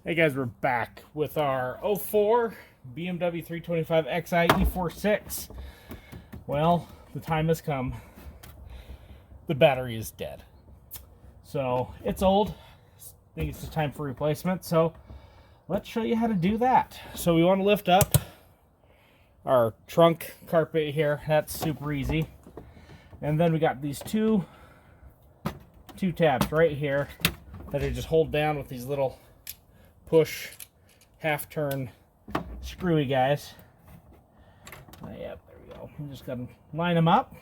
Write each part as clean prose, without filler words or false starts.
Hey guys, we're back with our 04 BMW 325 Xi E46. Well, the time has come. The battery is dead. So it's old. I think it's just time for replacement. So let's show you how to do that. So we want to lift up our trunk carpet here. That's super easy. And then we got these two tabs right here that I just hold down with these little push half-turn screwy guys. Yep, there we go. We just gotta line them up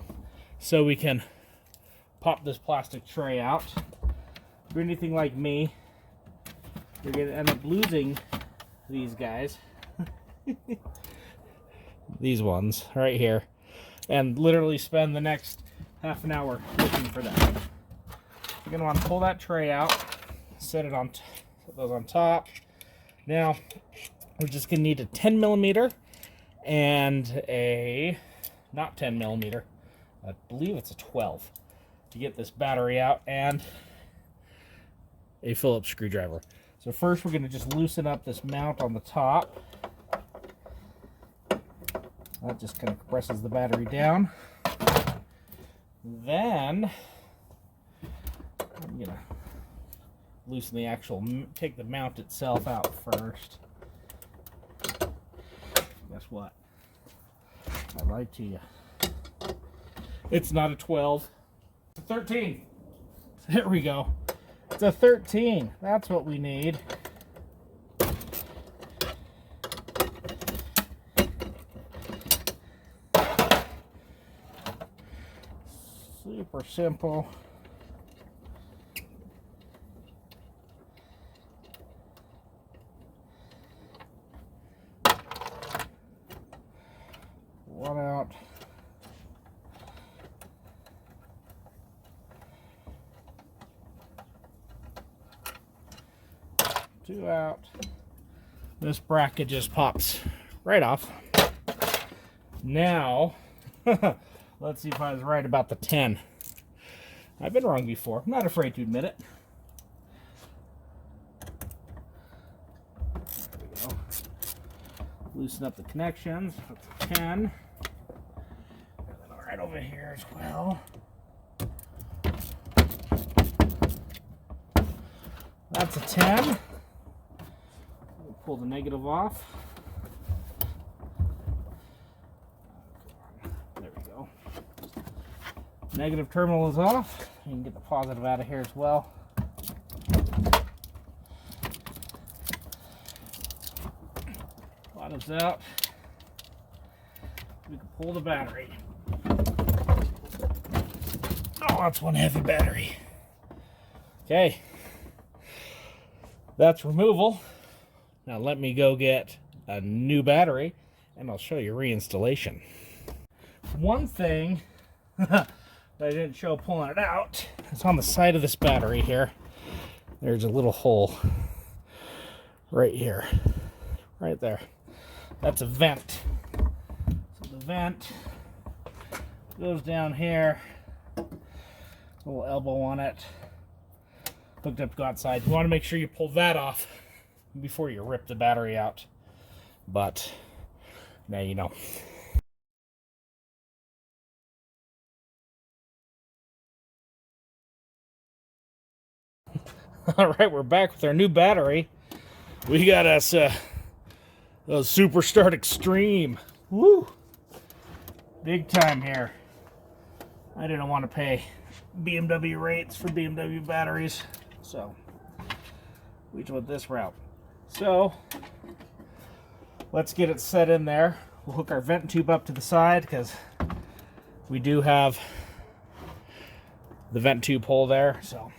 so we can pop this plastic tray out. If you're anything like me, you're gonna end up losing these guys. These ones right here, and literally spend the next half an hour looking for them. You're gonna want to pull that tray out, set it on put those on top. Now we're just gonna need a 10mm and a not 10mm, I believe it's a 12 to get this battery out, and a Phillips screwdriver. So first we're gonna just loosen up this mount on the top. That just kind of compresses the battery down. Then I'm gonna loosen the actual, take the mount itself out first. Guess what? I lied to you. It's not a 12. It's a 13. There we go. It's a 13. That's what we need. Super simple. One out. Two out. This bracket just pops right off. Now, let's see if I was right about the 10. I've been wrong before. I'm not afraid to admit it. There we go. Loosen up the connections with the 10. And then right over here as well. That's a 10. We'll pull the negative off. There we go. Negative terminal is off. You can get the positive out of here as well. Bottom's out. We can pull the battery. Oh, that's one heavy battery. Okay. That's removal. Now let me go get a new battery and I'll show you reinstallation. One thing that I didn't show pulling it out, it's on the side of this battery here. There's a little hole right here, right there. That's a vent. So the vent goes down here, little elbow on it, hooked up to go outside. You want to make sure you pull that off before you rip the battery out, but now you know. All right, we're back with our new battery. We got us a Super Start Extreme. Woo! Big time here. I didn't want to pay BMW rates for BMW batteries, so we just went this route. So let's get it set in there. We'll hook our vent tube up to the side because we do have the vent tube hole there. So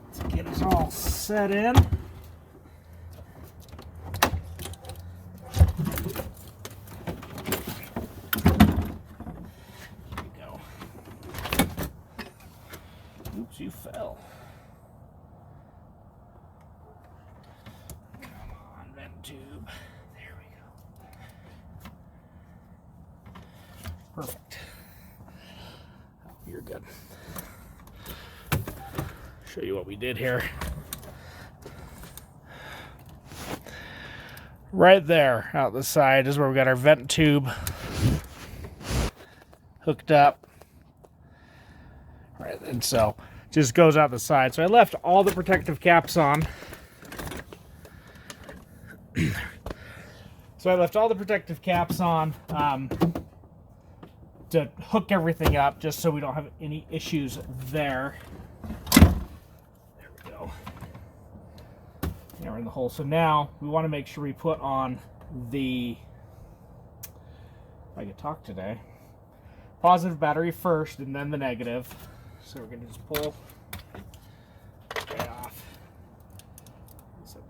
let's get us all set in. There we go. Oops, you fell. Come on, vent tube. There we go. Perfect. Oh, you're good. Show you what we did here. right there out the side is where we got our vent tube hooked up. Right, and so just goes out the side. So I left all the protective caps on. To hook everything up, just so we don't have any issues there. There we go. Now we're in the hole. So now we want to make sure we put on the, if I could talk today, positive battery first and then the negative. So we're going to just pull right off. Set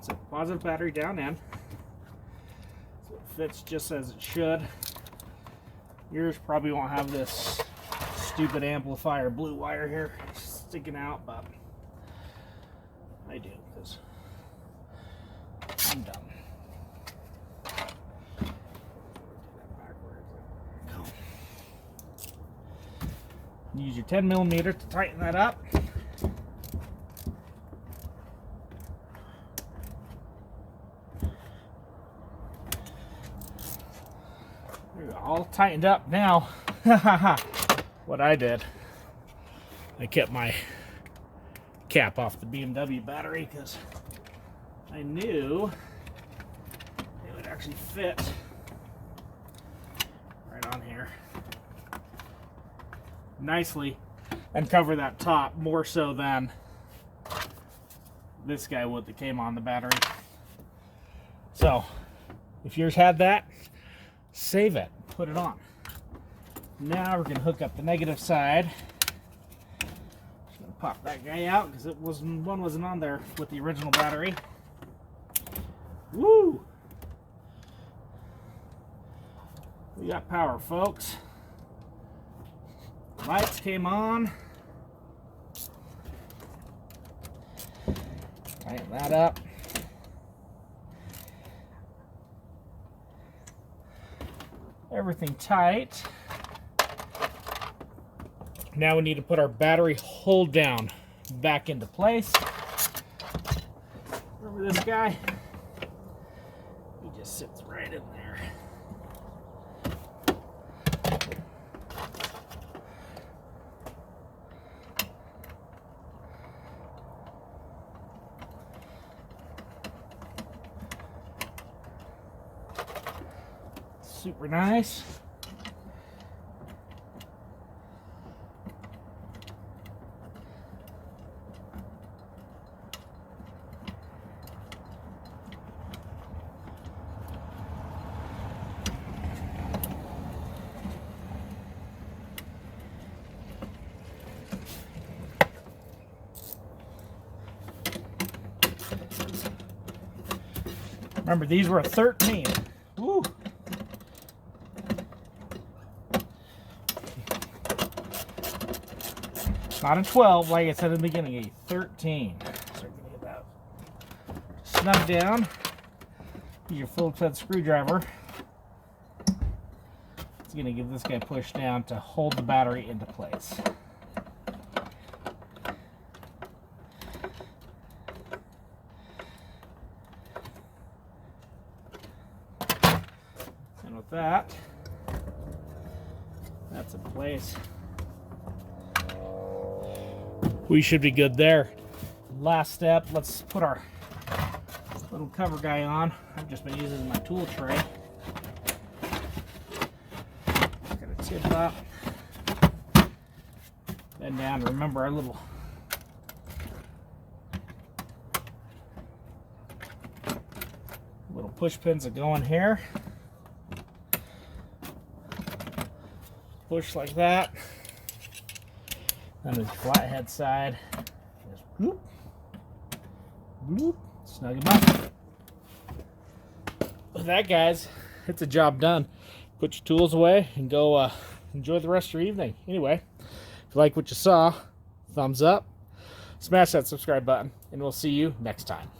the positive battery down in. So it fits just as it should. Yours probably won't have this stupid amplifier blue wire here sticking out, but I do because I'm dumb. Use your 10mm to tighten that up. There we go, all tightened up now. What I did, I kept my cap off the BMW battery because I knew it would actually fit right on here nicely and cover that top more so than this guy would that came on the battery. So if yours had that, save it, put it on. Now we're going to hook up the negative side. Just going to pop that guy out because one wasn't on there with the original battery. Woo! We got power, folks. Lights came on. Tighten that up. Everything tight. Now we need to put our battery hold down back into place. Remember this guy? He just sits right in there. Super nice. Remember, these were a 13. Woo. Not a 12, like I said in the beginning, a 13. So we're going to get that snug down. Use your Phillips head screwdriver. It's going to give this guy push down to hold the battery into place. And with that, that's in place. We should be good there. Last step, let's put our little cover guy on. I've just been using my tool tray. Got a tip up. Bend down. Remember our little push pins that go in here. Push like that. Then the flathead side, just bloop, bloop, snug them up. With that, guys, it's a job done. Put your tools away and go enjoy the rest of your evening. Anyway, if you like what you saw, thumbs up, smash that subscribe button, and we'll see you next time.